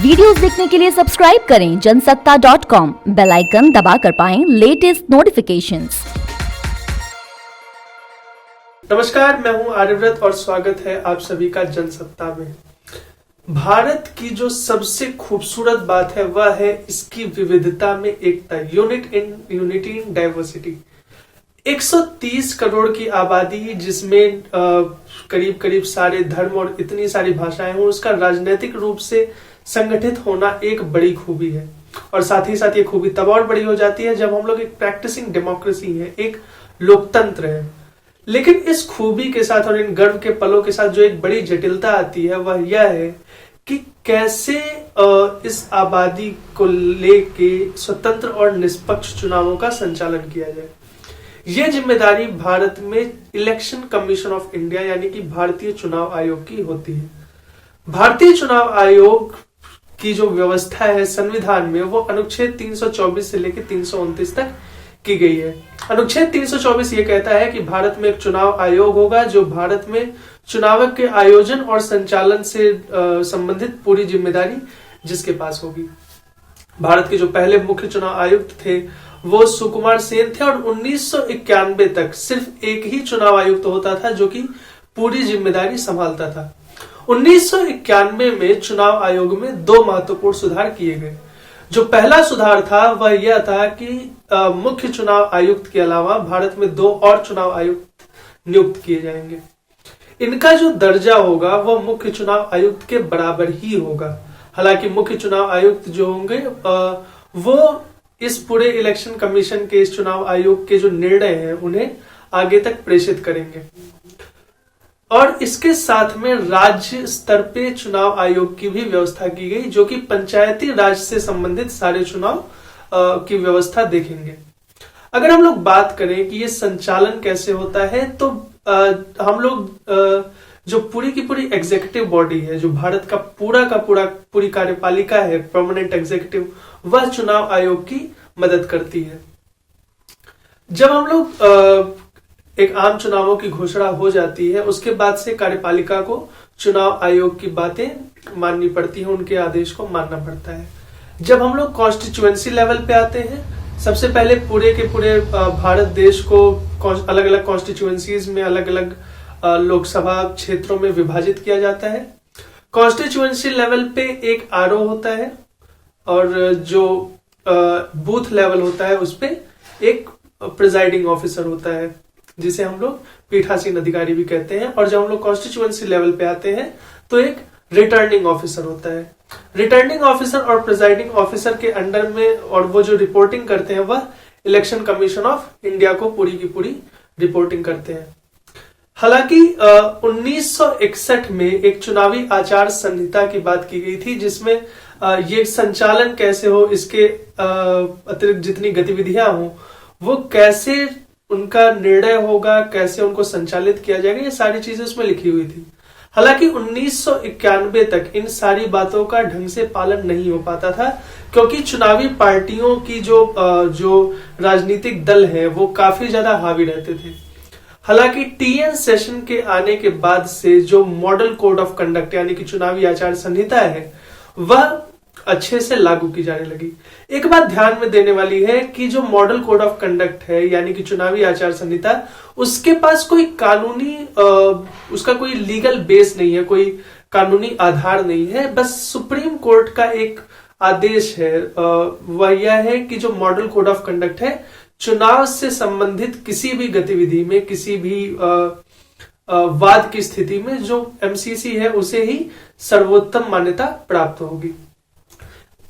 Videos देखने के लिए सब्सक्राइब करें जनसत्ता.com, बेल आइकन दबाकर पाएं लेटेस्ट नोटिफिकेशंस। नमस्कार, मैं हूं आर्यव्रत और स्वागत है आप सभी का जनसत्ता में। भारत की जो सबसे खूबसूरत बात है वह है इसकी विविधता में एकता, यूनिटी इन डाइवर्सिटी। 130 करोड़ की आबादी जिसमें करीब करीब सारे धर्म और इतनी सारी भाषाएं हों, उसका राजनीतिक रूप से संगठित होना एक बड़ी खूबी है। और साथ ही साथ ये खूबी तब और बड़ी हो जाती है जब हम लोग एक प्रैक्टिसिंग डेमोक्रेसी है, एक लोकतंत्र है। लेकिन इस खूबी के साथ और इन गर्व के पलों के साथ जो एक बड़ी जटिलता आती है वह यह है कि कैसे इस आबादी को लेके स्वतंत्र और निष्पक्ष चुनावों का संचालन किया जाए। यह जिम्मेदारी भारत में इलेक्शन कमीशन ऑफ इंडिया यानी कि भारतीय चुनाव आयोग की होती है। भारतीय चुनाव आयोग की जो व्यवस्था है संविधान में वो अनुच्छेद 324 से लेकर 329 तक की गई है। अनुच्छेद 324 ये कहता है कि भारत में एक चुनाव आयोग होगा जो भारत में चुनाव के आयोजन और संचालन से संबंधित पूरी जिम्मेदारी जिसके पास होगी। भारत के जो पहले मुख्य चुनाव आयुक्त थे वो सुकुमार सेन थे और 1991 तक सिर्फ एक ही चुनाव आयुक्त होता था जो कि पूरी जिम्मेदारी संभालता था। 1991 में चुनाव आयोग में दो महत्वपूर्ण सुधार किए गए। जो पहला सुधार था वह यह था कि मुख्य चुनाव आयुक्त के अलावा भारत में दो और चुनाव आयुक्त नियुक्त किए जाएंगे। इनका जो दर्जा होगा वह मुख्य चुनाव आयुक्त के बराबर ही होगा। हालांकि मुख्य चुनाव आयुक्त जो होंगे वो इस पूरे इलेक्शन कमीशन के, इस चुनाव आयोग के जो निर्णय हैं उन्हें आगे तक प्रेषित करेंगे। और इसके साथ में राज्य स्तर पे चुनाव आयोग की भी व्यवस्था की गई जो कि पंचायती राज से संबंधित सारे चुनाव की व्यवस्था देखेंगे। अगर हम लोग बात करें कि ये संचालन कैसे होता है तो हम लोग जो पूरी की पूरी एग्जीक्यूटिव बॉडी है, जो भारत का पूरी कार्यपालिका है, परमानेंट एग्जीक्यूटिव, वह चुनाव आयोग की मदद करती है। जब हम लोग एक आम चुनावों की घोषणा हो जाती है उसके बाद से कार्यपालिका को चुनाव आयोग की बातें माननी पड़ती है, उनके आदेश को मानना पड़ता है। जब हम लोग कॉन्स्टिट्यूएंसी लेवल पे आते हैं, सबसे पहले पूरे के पूरे भारत देश को अलग अलग कॉन्स्टिट्यूएंसीज में, अलग अलग लोकसभा क्षेत्रों में विभाजित किया जाता है। कॉन्स्टिट्यूएंसी लेवल पे एक आरओ होता है और जो बूथ लेवल होता है उस पे एक प्रिजाइडिंग ऑफिसर होता है जिसे हम लोग पीठासीन अधिकारी भी कहते हैं। और जब हम लोग कॉन्स्टिट्यूएंसी लेवल पे आते हैं तो एक रिटर्निंग ऑफिसर होता है। रिटर्निंग ऑफिसर और प्रिजाइडिंग ऑफिसर के अंडर में और वो जो रिपोर्टिंग करते हैं वह इलेक्शन कमीशन ऑफ इंडिया को पूरी की पूरी रिपोर्टिंग करते हैं। हालांकि 1961 में एक चुनावी आचार संहिता की बात की गई थी जिसमें ये संचालन कैसे हो, इसके अतिरिक्त जितनी गतिविधियां हो वो कैसे उनका निर्णय होगा, कैसे उनको संचालित किया जाएगा, ये सारी चीजें उसमें लिखी हुई थी। हालांकि 1991 तक इन सारी बातों का ढंग से पालन नहीं हो पाता था क्योंकि चुनावी पार्टियों की जो राजनीतिक दल है वो काफी ज्यादा हावी रहते थे। हालांकि टीएन सेशन के आने के बाद से जो मॉडल कोड ऑफ कंडक्ट यानी कि चुनावी आचार संहिता है वह अच्छे से लागू की जाने लगी। एक बात ध्यान में देने वाली है कि जो मॉडल कोड ऑफ कंडक्ट है यानी कि चुनावी आचार संहिता, उसके पास कोई कानूनी उसका कोई लीगल बेस नहीं है, कोई कानूनी आधार नहीं है। बस सुप्रीम कोर्ट का एक आदेश है, वह यह है कि जो मॉडल कोड ऑफ कंडक्ट है चुनाव से संबंधित किसी भी गतिविधि में, किसी भी वाद की स्थिति में जो एमसीसी है उसे ही सर्वोत्तम मान्यता प्राप्त होगी।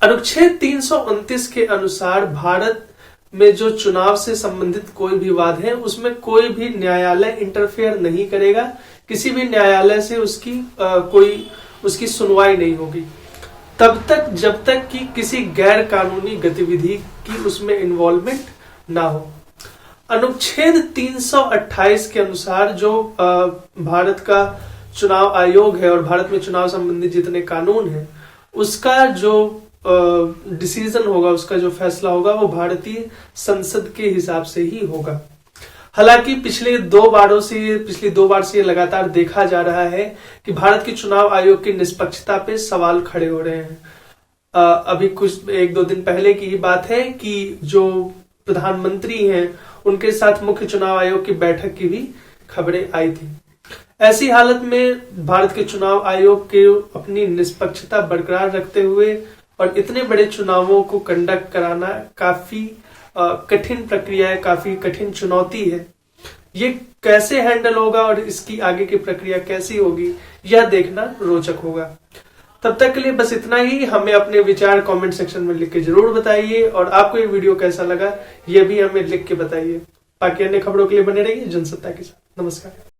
अनुच्छेद 329 के अनुसार भारत में जो चुनाव से संबंधित कोई भी वाद है उसमें कोई भी न्यायालय इंटरफेयर नहीं करेगा, किसी भी न्यायालय से उसकी सुनवाई नहीं होगी तब तक जब तक कि किसी गैर कानूनी गतिविधि की उसमें इन्वॉल्वमेंट ना हो। अनुच्छेद 328 के अनुसार जो भारत का चुनाव आयोग है और भारत में चुनाव संबंधी जितने कानून हैं उसका जो डिसीजन होगा, उसका जो फैसला होगा वो भारतीय संसद के हिसाब से ही होगा। हालांकि पिछली दो बार से ये लगातार देखा जा रहा है कि भारत के चुनाव आयोग की निष्पक्षता पे सवाल खड़े हो रहे हैं। अभी कुछ 1-2 दिन पहले की ही बात है कि जो प्रधानमंत्री हैं उनके साथ मुख्य चुनाव आयोग की बैठक की भी खबरें आई थी। ऐसी हालत में भारत के चुनाव आयोग के अपनी निष्पक्षता बरकरार रखते हुए और इतने बड़े चुनावों को कंडक्ट कराना काफी कठिन प्रक्रिया है, काफी कठिन चुनौती है। ये कैसे हैंडल होगा और इसकी आगे की प्रक्रिया कैसी होगी, यह देखना रोचक होगा। तब तक के लिए बस इतना ही। हमें अपने विचार कमेंट सेक्शन में लिख के जरूर बताइए और आपको ये वीडियो कैसा लगा यह भी हमें लिख के बताइए। बाकी अन्य खबरों के लिए बने रहिए जनसत्ता के साथ। नमस्कार।